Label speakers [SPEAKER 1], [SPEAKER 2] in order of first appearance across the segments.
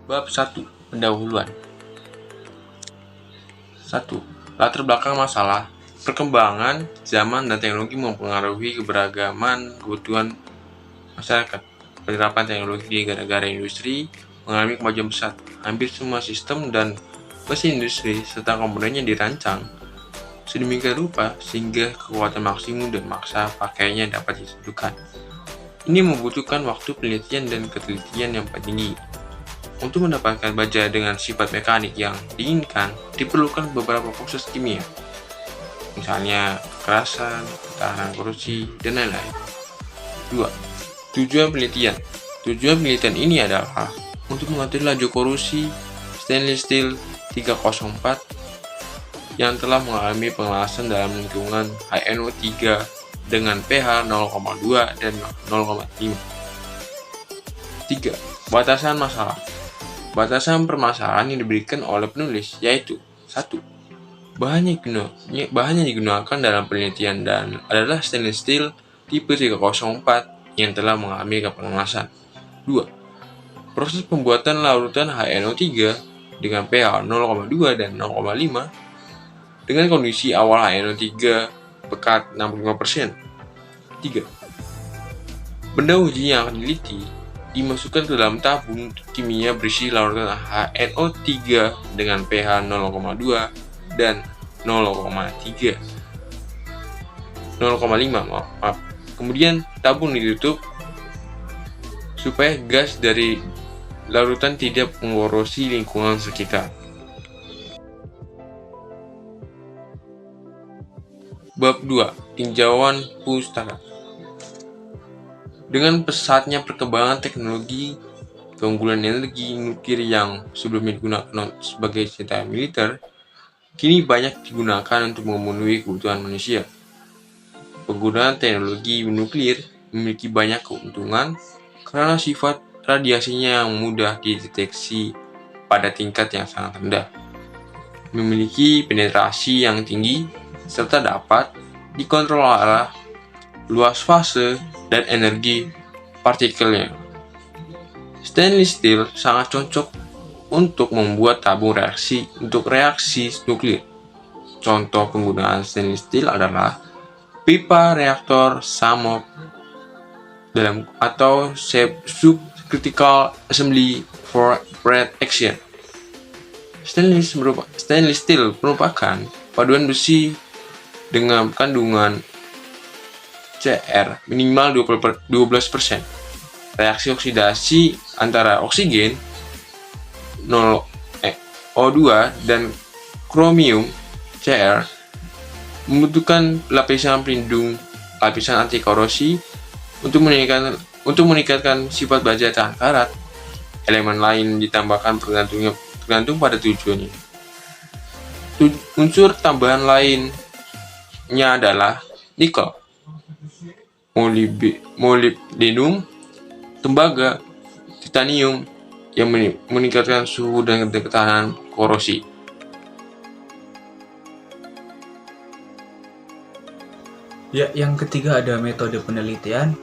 [SPEAKER 1] Bab 1. Pendahuluan. 1. Latar belakang masalah. Perkembangan zaman dan teknologi mempengaruhi keberagaman kebutuhan masyarakat. Penerapan teknologi di negara-negara industri mengalami kemajuan pesat. Hampir semua sistem dan mesin industri serta komponennya dirancang sedemikian rupa sehingga kekuatan maksimum dan maksa pakainya dapat ditentukan. Ini membutuhkan waktu penelitian dan ketelitian yang tinggi. Untuk mendapatkan baja dengan sifat mekanik yang diinginkan, diperlukan beberapa proses kimia, misalnya kekerasan, ketahanan korrosi, dan lain-lain. 2. Tujuan penelitian. Tujuan penelitian ini adalah untuk mengatur laju korrosi stainless steel 304 yang telah mengalami pengelasan dalam lingkungan HNO3 dengan pH 0,2 dan 0,5. 3. Batasan masalah. Batasan permasalahan yang diberikan oleh penulis yaitu 1. Bahan yang digunakan dalam penelitian dan adalah stainless steel tipe 304 yang telah mengalami pengelasan. 2. Proses pembuatan larutan HNO3 dengan pH 0,2 dan 0,5 dengan kondisi awal HNO3 pekat 65%. 3. Benda uji yang akan diliti dimasukkan ke dalam tabung kimia berisi larutan HNO3 dengan pH 0,2 dan 0,5. Kemudian tabung ditutup supaya gas dari larutan tidak mengkorosi lingkungan sekitar. Bab 2. Tinjauan pustaka. Dengan pesatnya perkembangan teknologi, keunggulan energi nuklir yang sebelumnya digunakan sebagai senjata militer, kini banyak digunakan untuk memenuhi kebutuhan manusia. Penggunaan teknologi nuklir memiliki banyak keuntungan karena sifat radiasinya yang mudah dideteksi pada tingkat yang sangat rendah, memiliki penetrasi yang tinggi, serta dapat dikontrol arah, luas fase, dan energi partikelnya. Stainless steel sangat cocok untuk membuat tabung reaksi untuk reaksi nuklir. Contoh penggunaan stainless steel adalah pipa reaktor SAMOP atau Subcritical Assembly for Reaction. Stainless steel merupakan paduan besi dengan kandungan Cr minimal 12%. Reaksi oksidasi antara oksigen O2 dan kromium Cr membutuhkan lapisan pelindung, lapisan anti korosi untuk meningkatkan sifat baja tahan karat. Elemen lain ditambahkan tergantung pada tujuannya. Unsur tambahan lainnya adalah nikel, molybdenum, tembaga, titanium yang meningkatkan suhu dan ketahanan korosi.
[SPEAKER 2] Ya, yang ketiga ada metode penelitian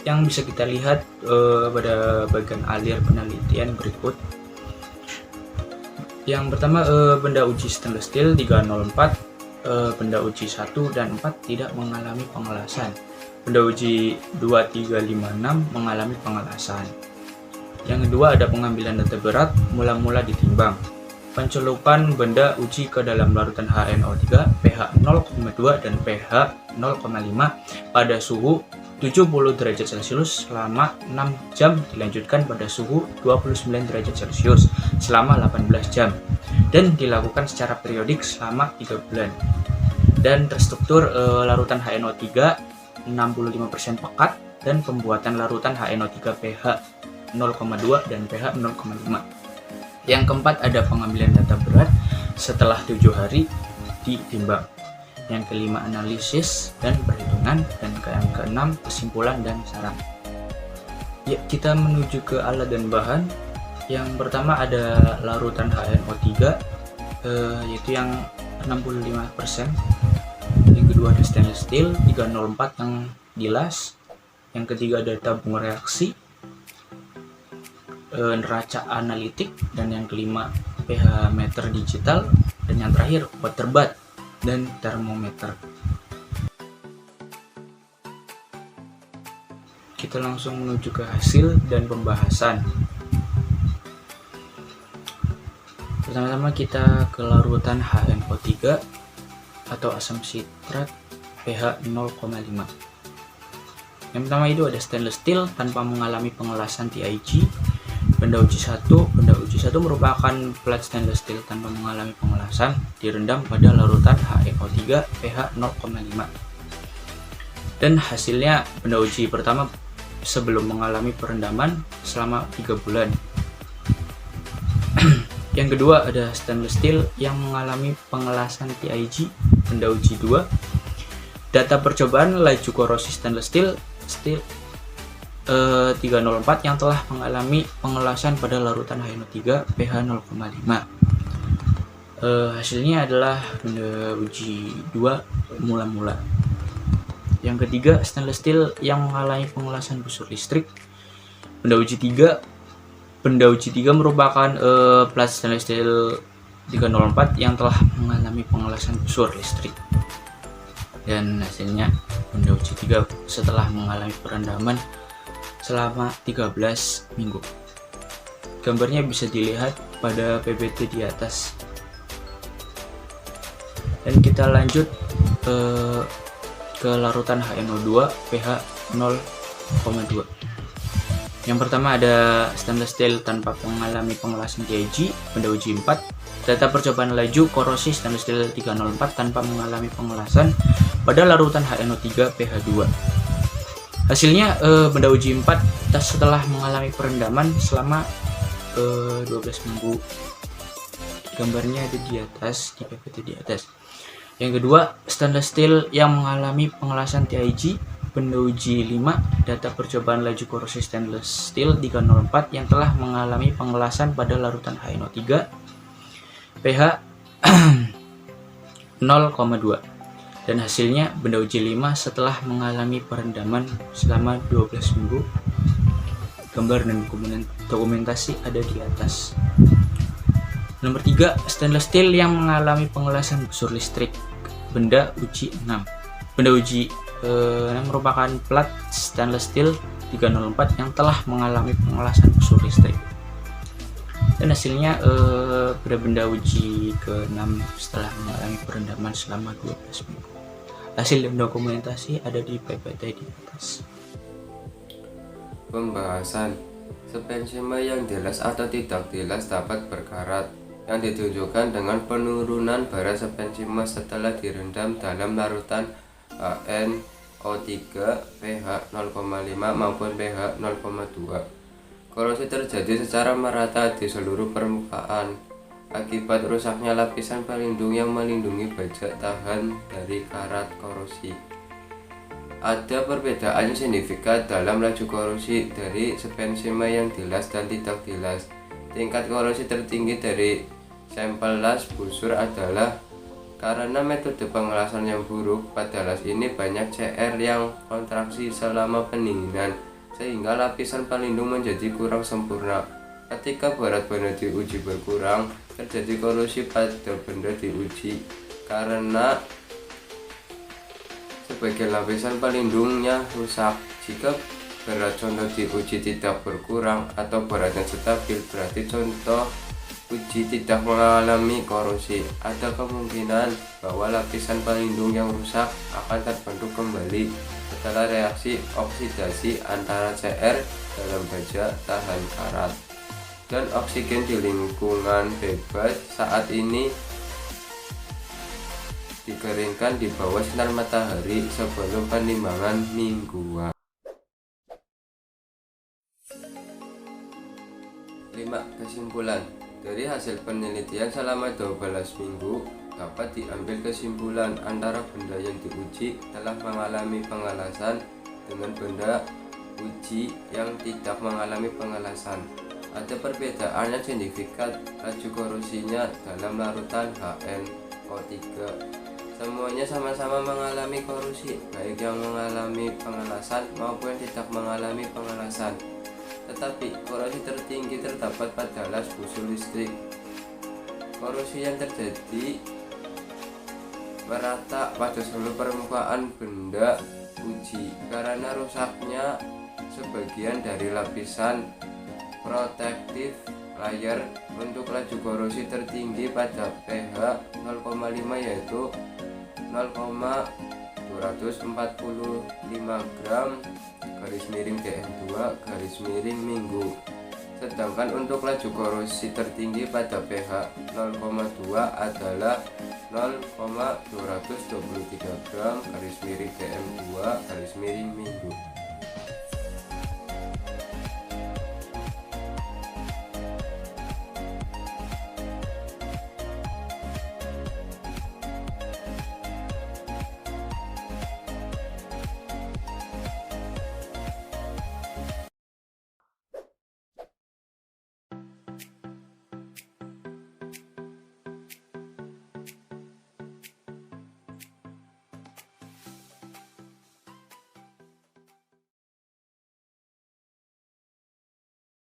[SPEAKER 2] yang bisa kita lihat pada bagian alir penelitian berikut. Yang pertama, benda uji stainless steel 304, benda uji 1 dan 4 tidak mengalami pengelasan. Benda uji 2356 mengalami pengelasan. Yang kedua ada pengambilan data berat mula-mula ditimbang. Pencelupan benda uji ke dalam larutan HNO3 pH 0,2 dan pH 0,5 pada suhu 70 derajat Celcius selama 6 jam dilanjutkan pada suhu 29 derajat Celcius selama 18 jam dan dilakukan secara periodik selama 3 bulan. Dan terstruktur larutan HNO3 65% pekat dan pembuatan larutan HNO3 pH 0,2 dan pH 0,5. Yang keempat ada pengambilan data berat setelah 7 hari ditimbang. yang kelima analisis dan perhitungan, dan yang keenam kesimpulan dan saran. Ya, kita menuju ke alat dan bahan. Yang pertama ada larutan HNO3, yaitu yang 65%. Yang kedua ada stainless steel 304 yang dilas. Yang ketiga ada tabung reaksi, neraca analitik, dan yang kelima pH meter digital, dan yang terakhir water bath dan termometer. Kita langsung menuju ke hasil dan pembahasan. Pertama-tama kita ke larutan HNO3 atau asam sitrat pH 0,5. Yang pertama itu ada stainless steel tanpa mengalami pengelasan TIG. Benda uji 1 merupakan plat stainless steel tanpa mengalami pengelasan, direndam pada larutan HNO3 pH 0,5. Dan hasilnya benda uji pertama sebelum mengalami perendaman selama 3 bulan. Yang kedua ada stainless steel yang mengalami pengelasan TIG, benda uji 2. Data percobaan laju korosi stainless steel 304 yang telah mengalami pengelasan pada larutan HNO3 pH 0,5. Hasilnya adalah benda uji 2 mula-mula. Yang ketiga stainless steel yang mengalami pengelasan busur listrik, benda uji 3. Benda uji 3 merupakan plat stainless steel 304 yang telah mengalami pengelasan busur listrik. Dan hasilnya benda uji 3 setelah mengalami perendaman selama 13 minggu. Gambarnya bisa dilihat pada PPT di atas. Dan kita lanjut ke larutan HNO2 pH 0,2. Yang pertama ada stainless steel tanpa mengalami pengelasan TIG, benda uji 4. Data percobaan laju korosi stainless steel 304 tanpa mengalami pengelasan pada larutan HNO3 pH 2. Hasilnya benda uji 4 setelah mengalami perendaman selama 12 minggu. Gambarnya ada di atas, di PPT di atas. Yang kedua, stainless steel yang mengalami pengelasan TIG, benda uji 5. Data percobaan laju korosi stainless steel 304 yang telah mengalami pengelasan pada larutan HNO3 pH 0,2. Dan hasilnya benda uji 5 setelah mengalami perendaman selama 12 minggu. Gambar dan dokumentasi ada di atas. Nomor 3, stainless steel yang mengalami pengelasan busur listrik, benda uji 6. Benda uji 6 merupakan plat stainless steel 304 yang telah mengalami pengelasan busur listrik. Dan hasilnya pada benda uji ke-6 setelah mengalami perendaman selama 12 minggu. Hasil dan dokumentasi ada di PPT di atas.
[SPEAKER 3] Pembahasan. Spensima yang dilas atau tidak dilas dapat berkarat, yang ditunjukkan dengan penurunan bara spensima setelah direndam dalam larutan HNO3 pH 0,5 maupun pH 0,2. Korosi terjadi secara merata di seluruh permukaan akibat rusaknya lapisan pelindung yang melindungi baja tahan dari karat korosi. Ada perbedaan signifikan dalam laju korosi dari spensima yang dilas dan tidak dilas. Tingkat korosi tertinggi dari sampel las busur adalah karena metode pengelasan yang buruk. Pada las ini banyak CR yang kontraksi selama pendinginan, sehingga lapisan pelindung menjadi kurang sempurna. Ketika berat benda diuji berkurang, terjadi korosi pada benda diuji karena sebagian lapisan pelindungnya rusak. Jika berat contoh diuji tidak berkurang atau beratnya stabil, berarti contoh uji tidak mengalami korosi. Ada kemungkinan bahwa lapisan pelindung yang rusak akan terbentuk kembali setelah reaksi oksidasi antara CR dalam baja tahan karat dan oksigen di lingkungan bebas. Saat ini dikeringkan di bawah sinar matahari sebelum penimbangan mingguan. 5. Kesimpulan. Dari hasil penelitian selama 12 minggu, dapat diambil kesimpulan antara benda yang diuji telah mengalami pengelasan dengan benda uji yang tidak mengalami pengelasan. Ada perbedaan yang signifikan laju korosinya dalam larutan HNO3. Semuanya sama-sama mengalami korosi, baik yang mengalami pengelasan maupun tidak mengalami pengelasan. Tetapi korosi tertinggi terdapat pada las busul listrik. Korosi yang terjadi merata pada seluruh permukaan benda uji karena rusaknya sebagian dari lapisan protektif layer. Untuk laju korosi tertinggi pada pH 0,5 yaitu 0,245 gram DM2 minggu. Sedangkan untuk laju korosi tertinggi pada pH 0,2 adalah 0,223 gram DM2 minggu.